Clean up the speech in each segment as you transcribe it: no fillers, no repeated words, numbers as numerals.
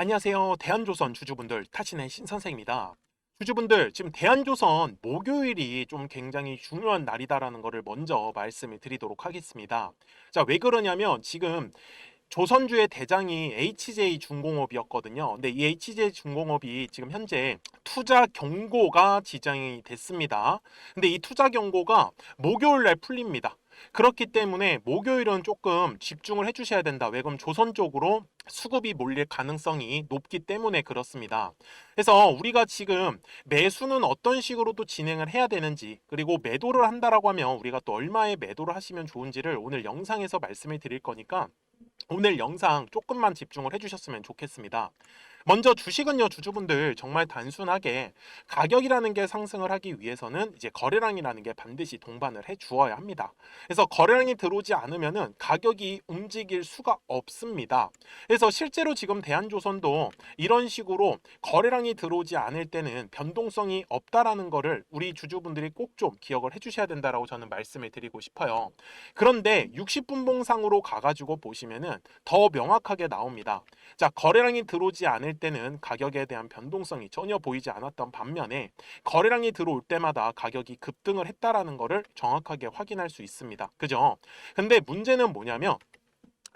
안녕하세요. 대한조선 주주분들, 타신의 신선생입니다. 주주분들, 지금 대한조선 목요일이 좀 굉장히 중요한 날이다라는 것을 먼저 말씀을 드리도록 하겠습니다. 자, 왜 그러냐면 지금 조선주의 대장이 HJ중공업이었거든요. 근데 이 HJ중공업이 지금 현재 투자 경고가 지정이 됐습니다. 근데 이 투자 경고가 목요일 날 풀립니다. 그렇기 때문에 목요일은 조금 집중을 해주셔야 된다. 왜 그럼 조선 쪽으로 수급이 몰릴 가능성이 높기 때문에 그렇습니다. 그래서 우리가 지금 매수는 어떤 식으로 또 진행을 해야 되는지, 그리고 매도를 한다라고 하면 우리가 또 얼마에 매도를 하시면 좋은지를 오늘 영상에서 말씀을 드릴 거니까 오늘 영상 조금만 집중을 해주셨으면 좋겠습니다. 먼저 주식은요, 주주분들 정말 단순하게 가격이라는 게 상승을 하기 위해서는 이제 거래량이라는 게 반드시 동반을 해 주어야 합니다. 그래서 거래량이 들어오지 않으면은 가격이 움직일 수가 없습니다. 그래서 실제로 지금 대한조선도 이런 식으로 거래량이 들어오지 않을 때는 변동성이 없다라는 거를 우리 주주분들이 꼭 좀 기억을 해 주셔야 된다라고 저는 말씀을 드리고 싶어요. 그런데 60분봉상으로 가가지고 보시면은 더 명확하게 나옵니다. 자, 거래량이 들어오지 않을 때는 가격에 대한 변동성이 전혀 보이지 않았던 반면에 거래량이 들어올 때마다 가격이 급등을 했다라는 것을 정확하게 확인할 수 있습니다. 그죠? 근데 문제는 뭐냐면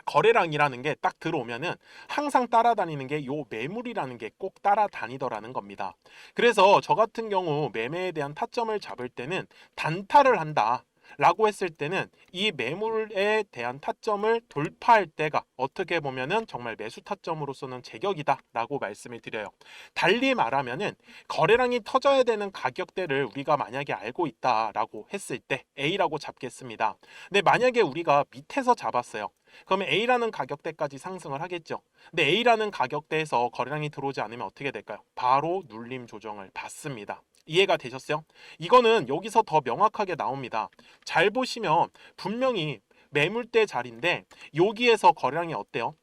거래량이라는 게 딱 들어오면은 항상 따라다니는 게 요 매물이라는 게 꼭 따라다니더라는 겁니다. 그래서 저 같은 경우 매매에 대한 타점을 잡을 때는 단타를 한다 라고 했을 때는 이 매물에 대한 타점을 돌파할 때가 어떻게 보면은 정말 매수 타점으로서는 제격이다 라고 말씀을 드려요. 달리 말하면은 거래량이 터져야 되는 가격대를 우리가 만약에 알고 있다라고 했을 때 A라고 잡겠습니다. 근데 만약에 우리가 밑에서 잡았어요. 그러면 A라는 가격대까지 상승을 하겠죠. 근데 A라는 가격대에서 거래량이 들어오지 않으면 어떻게 될까요? 바로 눌림 조정을 받습니다. 이해가 되셨어요? 이거는 여기서 더 명확하게 나옵니다. 잘 보시면 분명히 매물대 자리인데 여기에서 거래량이 어때요?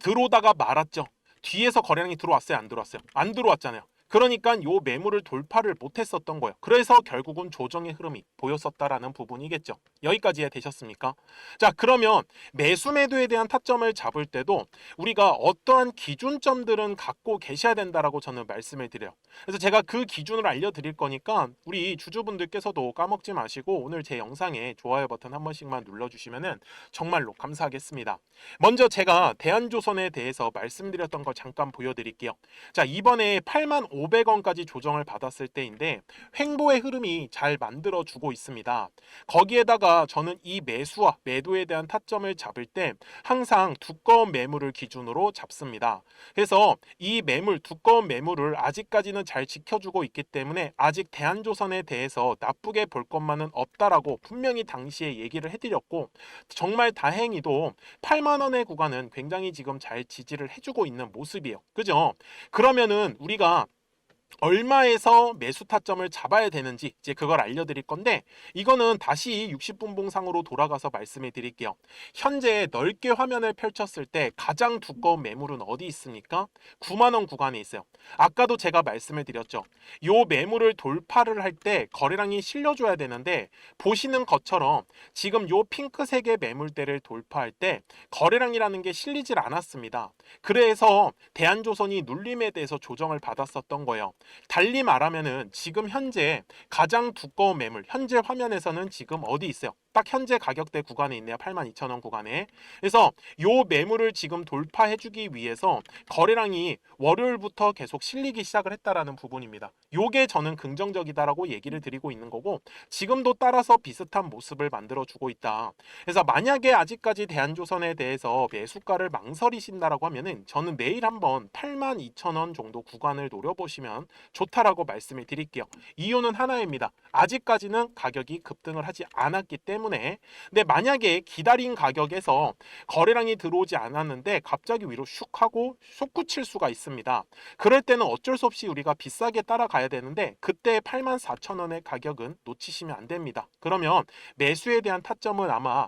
들어오다가 말았죠. 뒤에서 거래량이 들어왔어요? 안 들어왔어요? 안 들어왔잖아요. 그러니까 요 매물을 돌파를 못했었던 거예요. 그래서 결국은 조정의 흐름이 보였었다라는 부분이겠죠. 여기까지 이해되셨습니까? 자, 그러면 매수 매도에 대한 타점을 잡을 때도 우리가 어떠한 기준점들은 갖고 계셔야 된다라고 저는 말씀을 드려요. 그래서 제가 그 기준을 알려드릴 거니까 우리 주주분들께서도 까먹지 마시고 오늘 제 영상에 좋아요 버튼 한 번씩만 눌러주시면은 정말로 감사하겠습니다. 먼저 제가 대한조선에 대해서 말씀드렸던 거 잠깐 보여드릴게요. 자, 이번에 85,500원까지 조정을 받았을 때인데 횡보의 흐름이 잘 만들어주고 있습니다. 거기에다가 저는 이 매수와 매도에 대한 타점을 잡을 때 항상 두꺼운 매물을 기준으로 잡습니다. 그래서 이 매물, 두꺼운 매물을 아직까지는 잘 지켜주고 있기 때문에 아직 대한조선에 대해서 나쁘게 볼 것만은 없다라고 분명히 당시에 얘기를 해드렸고, 정말 다행히도 8만 원의 구간은 굉장히 지금 잘 지지를 해주고 있는 모습이에요. 그죠? 그러면은 우리가 얼마에서 매수 타점을 잡아야 되는지 이제 그걸 알려드릴 건데, 이거는 다시 60분 봉상으로 돌아가서 말씀해 드릴게요. 현재 넓게 화면을 펼쳤을 때 가장 두꺼운 매물은 어디 있습니까? 9만 원 구간에 있어요. 아까도 제가 말씀을 드렸죠. 요 매물을 돌파를 할 때 거래량이 실려줘야 되는데 보시는 것처럼 지금 요 핑크색의 매물대를 돌파할 때 거래량이라는 게 실리질 않았습니다. 그래서 대한조선이 눌림에 대해서 조정을 받았었던 거예요. 달리 말하면은 지금 현재 가장 두꺼운 매물, 현재 화면에서는 지금 어디 있어요? 딱 현재 가격대 구간에 있네요. 82,000원 구간에. 그래서 요 매물을 지금 돌파해주기 위해서 거래량이 월요일부터 계속 실리기 시작을 했다라는 부분입니다. 요게 저는 긍정적이다라고 얘기를 드리고 있는 거고, 지금도 따라서 비슷한 모습을 만들어주고 있다. 그래서 만약에 아직까지 대한조선에 대해서 매수가를 망설이신다라고 하면은 저는 내일 한번 82,000원 정도 구간을 노려보시면 좋다라고 말씀을 드릴게요. 이유는 하나입니다. 아직까지는 가격이 급등을 하지 않았기 때문에. 근데 만약에 기다린 가격에서 거래량이 들어오지 않았는데 갑자기 위로 슉 하고 솟구칠 수가 있습니다. 그럴 때는 어쩔 수 없이 우리가 비싸게 따라가야 되는데 그때 84,000원의 가격은 놓치시면 안 됩니다. 그러면 매수에 대한 타점은 아마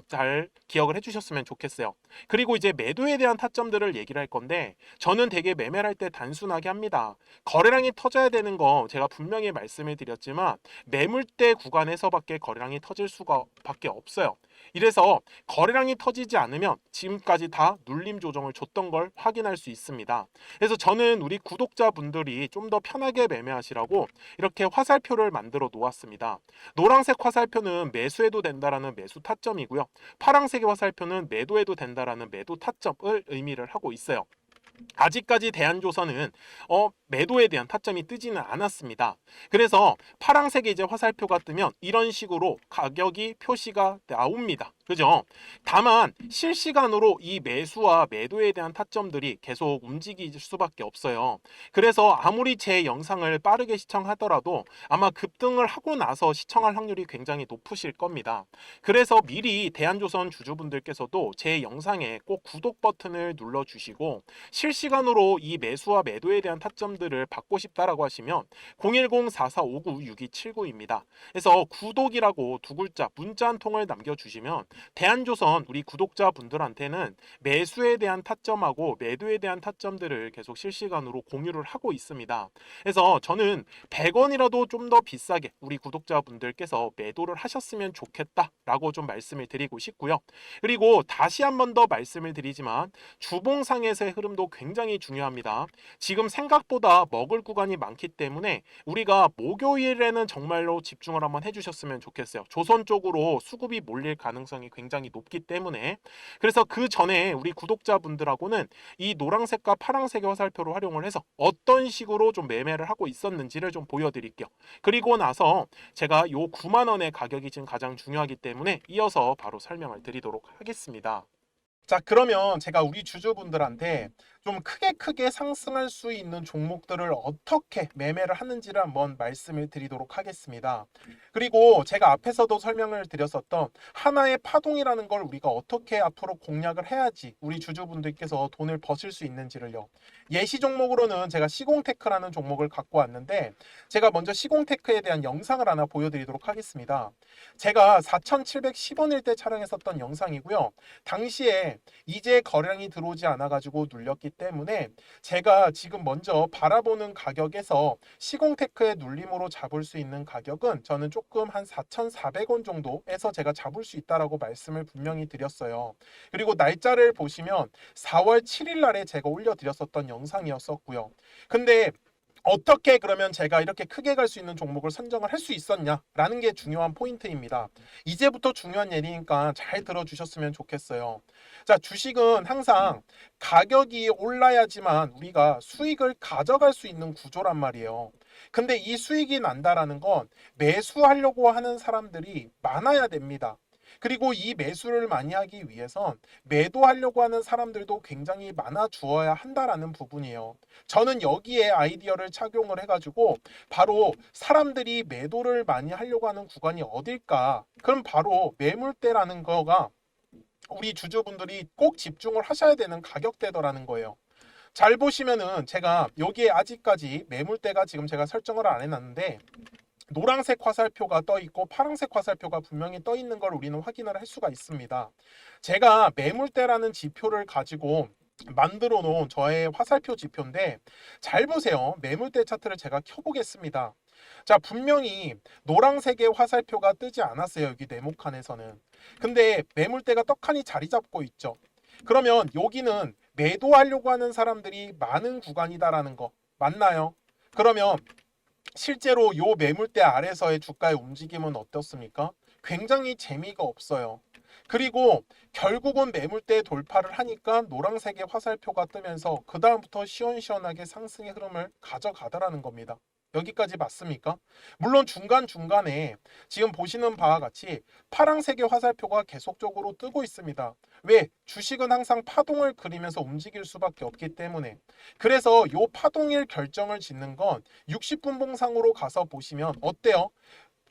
잘 기억을 해주셨으면 좋겠어요. 그리고 이제 매도에 대한 타점들을 얘기를 할 건데, 저는 되게 매매를 할 때 단순하게 합니다. 거래량이 터져야 되는 거 제가 분명히 말씀을 드렸지만 매물대 구간에서밖에 거래량이 터질 수가 수가 밖에 없어요. 이래서 거래량이 터지지 않으면 지금까지 다 눌림 조정을 줬던 걸 확인할 수 있습니다. 그래서 저는 우리 구독자분들이 좀 더 편하게 매매하시라고 이렇게 화살표를 만들어 놓았습니다. 노란색 화살표는 매수해도 된다라는 매수 타점이고요. 파란색의 화살표는 매도해도 된다라는 매도 타점을 의미를 하고 있어요. 아직까지 대한조선은 매도에 대한 타점이 뜨지는 않았습니다. 그래서 파란색의 이제 화살표가 뜨면 이런 식으로 가격이 표시가 나옵니다. 그죠? 다만 실시간으로 이 매수와 매도에 대한 타점들이 계속 움직일 수밖에 없어요. 그래서 아무리 제 영상을 빠르게 시청하더라도 아마 급등을 하고 나서 시청할 확률이 굉장히 높으실 겁니다. 그래서 미리 대한조선 주주분들께서도 제 영상에 꼭 구독 버튼을 눌러주시고 실시간으로 이 매수와 매도에 대한 타점들을 받고 싶다라고 하시면 010-4459-6279입니다. 그래서 구독이라고 두 글자 문자 한 통을 남겨주시면 대한조선 우리 구독자분들한테는 매수에 대한 타점하고 매도에 대한 타점들을 계속 실시간으로 공유를 하고 있습니다. 그래서 저는 100원이라도 좀 더 비싸게 우리 구독자분들께서 매도를 하셨으면 좋겠다라고 좀 말씀을 드리고 싶고요. 그리고 다시 한 번 더 말씀을 드리지만 주봉상에서의 흐름도 굉장히 중요합니다. 지금 생각보다 먹을 구간이 많기 때문에 우리가 목요일에는 정말로 집중을 한번 해주셨으면 좋겠어요. 조선 쪽으로 수급이 몰릴 가능성이 굉장히 높기 때문에 그래서 그 전에 우리 구독자분들하고는 이 노란색과 파란색의 화살표를 활용을 해서 어떤 식으로 좀 매매를 하고 있었는지를 좀 보여드릴게요. 그리고 나서 제가 요 9만 원의 가격이 지금 가장 중요하기 때문에 이어서 바로 설명을 드리도록 하겠습니다. 자, 그러면 제가 우리 주주분들한테 좀 크게 상승할 수 있는 종목들을 어떻게 매매를 하는지를 한번 말씀을 드리도록 하겠습니다. 그리고 제가 앞에서도 설명을 드렸었던 하나의 파동이라는 걸 우리가 어떻게 앞으로 공략을 해야지 우리 주주분들께서 돈을 버실 수 있는지를요. 예시 종목으로는 제가 시공테크라는 종목을 갖고 왔는데 제가 먼저 시공테크에 대한 영상을 하나 보여드리도록 하겠습니다. 제가 4,710원일 때 촬영했었던 영상이고요. 당시에 이제 거래량이 들어오지 않아가지고 눌렸기 때문에 제가 지금 먼저 바라보는 가격에서 시공테크의 눌림으로 잡을 수 있는 가격은 저는 조금 한 4,400원 정도에서 제가 잡을 수 있다라고 말씀을 분명히 드렸어요. 그리고 날짜를 보시면 4월 7일 날에 제가 올려드렸었던 영상이었었고요. 근데 어떻게 그러면 제가 이렇게 크게 갈 수 있는 종목을 선정을 할 수 있었냐라는 게 중요한 포인트입니다. 이제부터 중요한 예리니까 잘 들어주셨으면 좋겠어요. 자, 주식은 항상 가격이 올라야지만 우리가 수익을 가져갈 수 있는 구조란 말이에요. 근데 이 수익이 난다라는 건 매수하려고 하는 사람들이 많아야 됩니다. 그리고 이 매수를 많이 하기 위해선 매도하려고 하는 사람들도 굉장히 많아 주어야 한다라는 부분이에요. 저는 여기에 아이디어를 착용을 해가지고 바로 사람들이 매도를 많이 하려고 하는 구간이 어딜까? 그럼 바로 매물대라는 거가 우리 주주분들이 꼭 집중을 하셔야 되는 가격대더라는 거예요. 잘 보시면은 제가 여기에 아직까지 매물대가 지금 제가 설정을 안 해놨는데 노란색 화살표가 떠 있고 파란색 화살표가 분명히 떠 있는 걸 우리는 확인을 할 수가 있습니다. 제가 매물대라는 지표를 가지고 만들어 놓은 저의 화살표 지표인데 잘 보세요. 매물대 차트를 제가 켜보겠습니다. 자, 분명히 노란색의 화살표가 뜨지 않았어요. 여기 네모칸에서는. 근데 매물대가 떡하니 자리 잡고 있죠. 그러면 여기는 매도하려고 하는 사람들이 많은 구간이다라는 거 맞나요? 그러면 실제로 요 매물대 아래서의 주가의 움직임은 어떻습니까? 굉장히 재미가 없어요. 그리고 결국은 매물대 돌파를 하니까 노란색의 화살표가 뜨면서 그 다음부터 시원시원하게 상승의 흐름을 가져가더라는 겁니다. 여기까지 맞습니까? 물론 중간중간에 지금 보시는 바와 같이 파란색의 화살표가 계속적으로 뜨고 있습니다. 왜? 주식은 항상 파동을 그리면서 움직일 수밖에 없기 때문에. 그래서 요 파동일 결정을 짓는 건 60분 봉상으로 가서 보시면 어때요?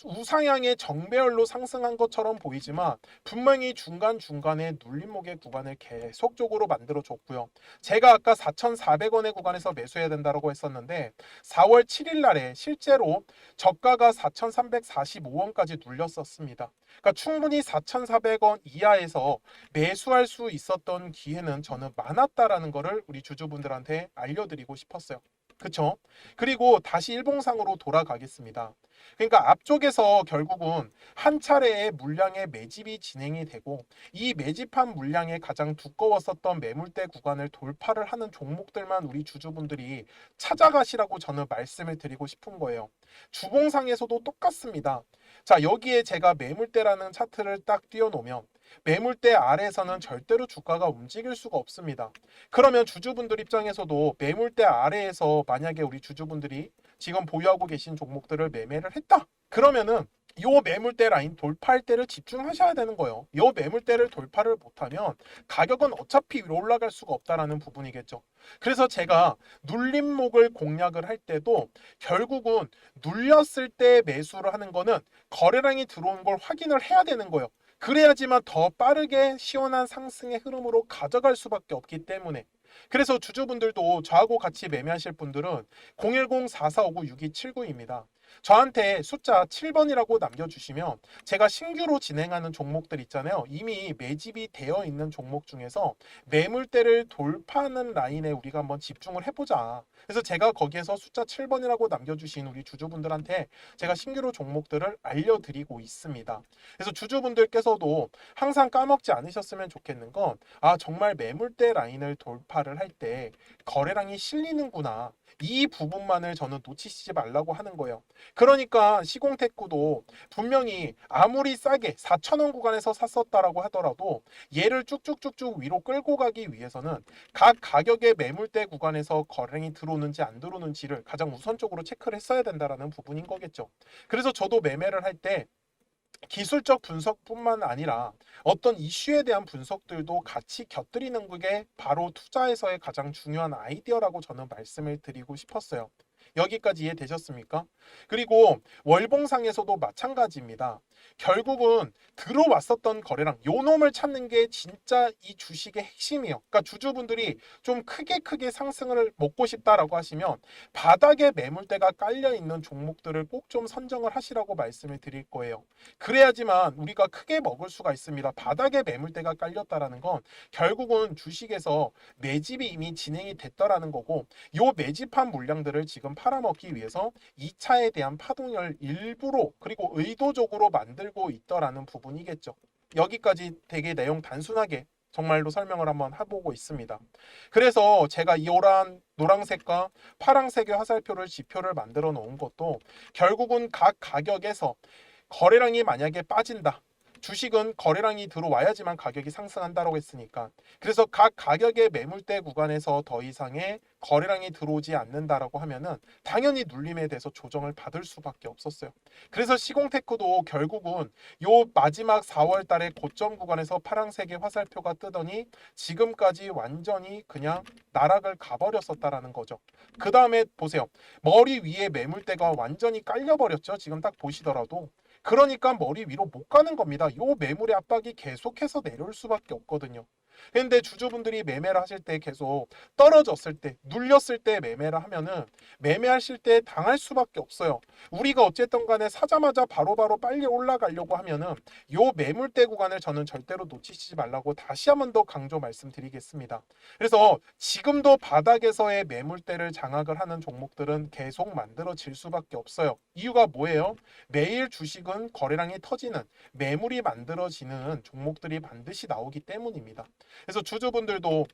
우상향의 정배열로 상승한 것처럼 보이지만 분명히 중간중간에 눌림목의 구간을 계속적으로 만들어줬고요. 제가 아까 4,400원의 구간에서 매수해야 된다고 했었는데 4월 7일 날에 실제로 저가가 4,345원까지 눌렸었습니다. 그러니까 충분히 4,400원 이하에서 매수할 수 있었던 기회는 저는 많았다라는 것을 우리 주주분들한테 알려드리고 싶었어요. 그쵸? 그리고 다시 일봉상으로 돌아가겠습니다. 그러니까 앞쪽에서 결국은 한 차례의 물량의 매집이 진행이 되고 이 매집한 물량의 가장 두꺼웠었던 매물대 구간을 돌파를 하는 종목들만 우리 주주분들이 찾아가시라고 저는 말씀을 드리고 싶은 거예요. 주봉상에서도 똑같습니다. 자, 여기에 제가 매물대라는 차트를 딱 띄워놓으면 매물대 아래에서는 절대로 주가가 움직일 수가 없습니다. 그러면 주주분들 입장에서도 매물대 아래에서 만약에 우리 주주분들이 지금 보유하고 계신 종목들을 매매를 했다. 그러면은 요 매물대 라인 돌파할 때를 집중하셔야 되는 거예요. 요 매물대를 돌파를 못하면 가격은 어차피 위로 올라갈 수가 없다라는 부분이겠죠. 그래서 제가 눌림목을 공략을 할 때도 결국은 눌렸을 때 매수를 하는 거는 거래량이 들어온 걸 확인을 해야 되는 거예요. 그래야지만 더 빠르게 시원한 상승의 흐름으로 가져갈 수밖에 없기 때문에 그래서 주주분들도 저하고 같이 매매하실 분들은 010-4459-6279입니다. 저한테 숫자 7번이라고 남겨주시면 제가 신규로 진행하는 종목들 있잖아요. 이미 매집이 되어 있는 종목 중에서 매물대를 돌파하는 라인에 우리가 한번 집중을 해보자. 그래서 제가 거기에서 숫자 7번이라고 남겨주신 우리 주주분들한테 제가 신규로 종목들을 알려드리고 있습니다. 그래서 주주분들께서도 항상 까먹지 않으셨으면 좋겠는 건 정말 매물대 라인을 돌파를 할 때 거래량이 실리는구나. 이 부분만을 저는 놓치시지 말라고 하는 거예요. 그러니까 시공테크도 분명히 아무리 싸게 4,000원 구간에서 샀었다라고 하더라도 얘를 쭉쭉쭉쭉 위로 끌고 가기 위해서는 각 가격의 매물대 구간에서 거래량이 들어오는지 안 들어오는지를 가장 우선적으로 체크를 했어야 된다라는 부분인 거겠죠. 그래서 저도 매매를 할 때 기술적 분석뿐만 아니라 어떤 이슈에 대한 분석들도 같이 곁들이는 게 바로 투자에서의 가장 중요한 아이디어라고 저는 말씀을 드리고 싶었어요. 여기까지 이해되셨습니까? 그리고 월봉상에서도 마찬가지입니다. 결국은 들어왔었던 거래량, 요 놈을 찾는 게 진짜 이 주식의 핵심이에요. 그러니까 주주분들이 좀 크게 상승을 먹고 싶다라고 하시면 바닥에 매물대가 깔려 있는 종목들을 꼭 좀 선정을 하시라고 말씀을 드릴 거예요. 그래야지만 우리가 크게 먹을 수가 있습니다. 바닥에 매물대가 깔렸다라는 건 결국은 주식에서 매집이 이미 진행이 됐더라는 거고 요 매집한 물량들을 지금 팔아먹기 위해서 2차에 대한 파동을 일부러 그리고 의도적으로 만들고 있더라는 부분이겠죠. 여기까지 되게 내용 단순하게 정말로 설명을 한번 해보고 있습니다. 그래서 제가 이 노란색과 파란색의 화살표를 지표를 만들어 놓은 것도 결국은 각 가격에서 거래량이 만약에 빠진다. 주식은 거래량이 들어와야지만 가격이 상승한다고 했으니까. 그래서 각 가격의 매물대 구간에서 더 이상의 거래량이 들어오지 않는다라고 하면은 당연히 눌림에 대해서 조정을 받을 수밖에 없었어요. 그래서 시공테크도 결국은 요 마지막 4월 달에 고점 구간에서 파란색의 화살표가 뜨더니 지금까지 완전히 그냥 나락을 가버렸었다라는 거죠. 그 다음에 보세요. 머리 위에 매물대가 완전히 깔려버렸죠. 지금 딱 보시더라도. 그러니까 머리 위로 못 가는 겁니다. 요 매물의 압박이 계속해서 내려올 수밖에 없거든요. 근데 주주분들이 매매를 하실 때 계속 떨어졌을 때, 눌렸을 때 매매를 하면은 매매하실 때 당할 수밖에 없어요. 우리가 어쨌든 간에 사자마자 바로바로 빨리 올라가려고 하면은 요 매물대 구간을 저는 절대로 놓치시지 말라고 다시 한 번 더 강조 말씀드리겠습니다. 그래서 지금도 바닥에서의 매물대를 장악을 하는 종목들은 계속 만들어질 수밖에 없어요. 이유가 뭐예요? 매일 주식은 거래량이 터지는 매물이 만들어지는 종목들이 반드시 나오기 때문입니다. 그래서 주주분들도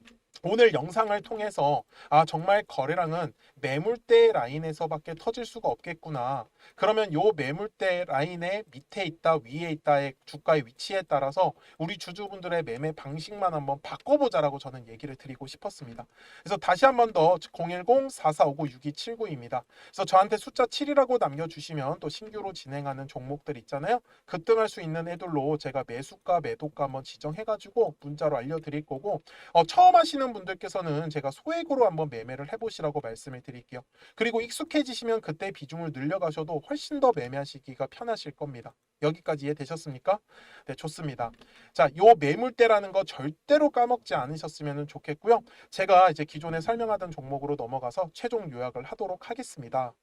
오늘 영상을 통해서 정말 거래량은 매물대 라인에서밖에 터질 수가 없겠구나. 그러면 요 매물대 라인의 밑에 있다 위에 있다의 주가의 위치에 따라서 우리 주주분들의 매매 방식만 한번 바꿔보자라고 저는 얘기를 드리고 싶었습니다. 그래서 다시 한번 더 010-4459-6279입니다. 그래서 저한테 숫자 7이라고 남겨주시면 또 신규로 진행하는 종목들 있잖아요. 급등할 수 있는 애들로 제가 매수가 매도가 한번 지정해가지고 문자로 알려드릴 거고 처음 하시는 분들께서는 제가 소액으로 한번 매매를 해보시라고 말씀을 드릴게요. 그리고 익숙해지시면 그때 비중을 늘려가셔도 훨씬 더 매매하시기가 편하실 겁니다. 여기까지 이해되셨습니까? 네, 좋습니다. 자, 요 매물대라는 거 절대로 까먹지 않으셨으면 좋겠고요. 제가 이제 기존에 설명하던 종목으로 넘어가서 최종 요약을 하도록 하겠습니다.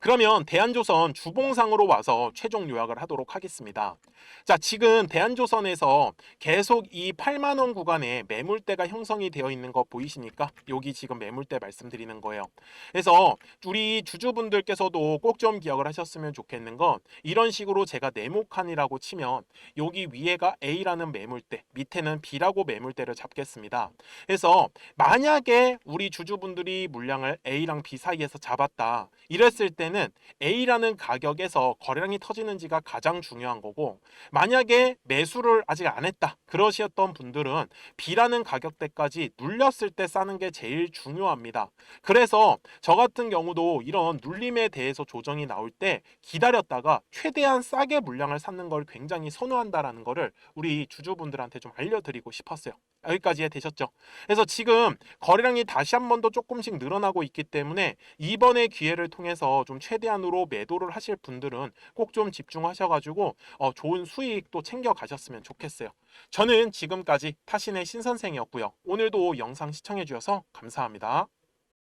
그러면 대한조선 주봉상으로 와서 최종 요약을 하도록 하겠습니다. 자, 지금 대한조선에서 계속 이 8만 원 구간에 매물대가 형성이 되어 있는 거 보이십니까? 여기 지금 매물대 말씀드리는 거예요. 그래서 우리 주주분들께서도 꼭 좀 기억을 하셨으면 좋겠는 건 이런 식으로 제가 네모칸이라고 치면 여기 위에가 A라는 매물대, 밑에는 B라고 매물대를 잡겠습니다. 그래서 만약에 우리 주주분들이 물량을 A랑 B 사이에서 잡았다. 이랬을 때는 A라는 가격에서 거래량이 터지는지가 가장 중요한 거고, 만약에 매수를 아직 안 했다. 그러셨던 분들은 B라는 가격대까지 눌렸을 때 싸는 게 제일 중요합니다. 그래서 저 같은 경우도 이런 눌림에 대해서 조정이 나올 때 기다렸다가 최대한 싸게 물량을 샀는 걸 굉장히 선호한다라는 거를 우리 주주분들한테 좀 알려드리고 싶었어요. 여기까지 되셨죠? 그래서 지금 거래량이 다시 한 번 더 조금씩 늘어나고 있기 때문에 이번에 기회를 통해서 좀 최대한으로 매도를 하실 분들은 꼭 좀 집중하셔가지고 좋은 수익도 챙겨 가셨으면 좋겠어요. 저는 지금까지 타신의 신선생이었고요. 오늘도 영상 시청해 주셔서 감사합니다.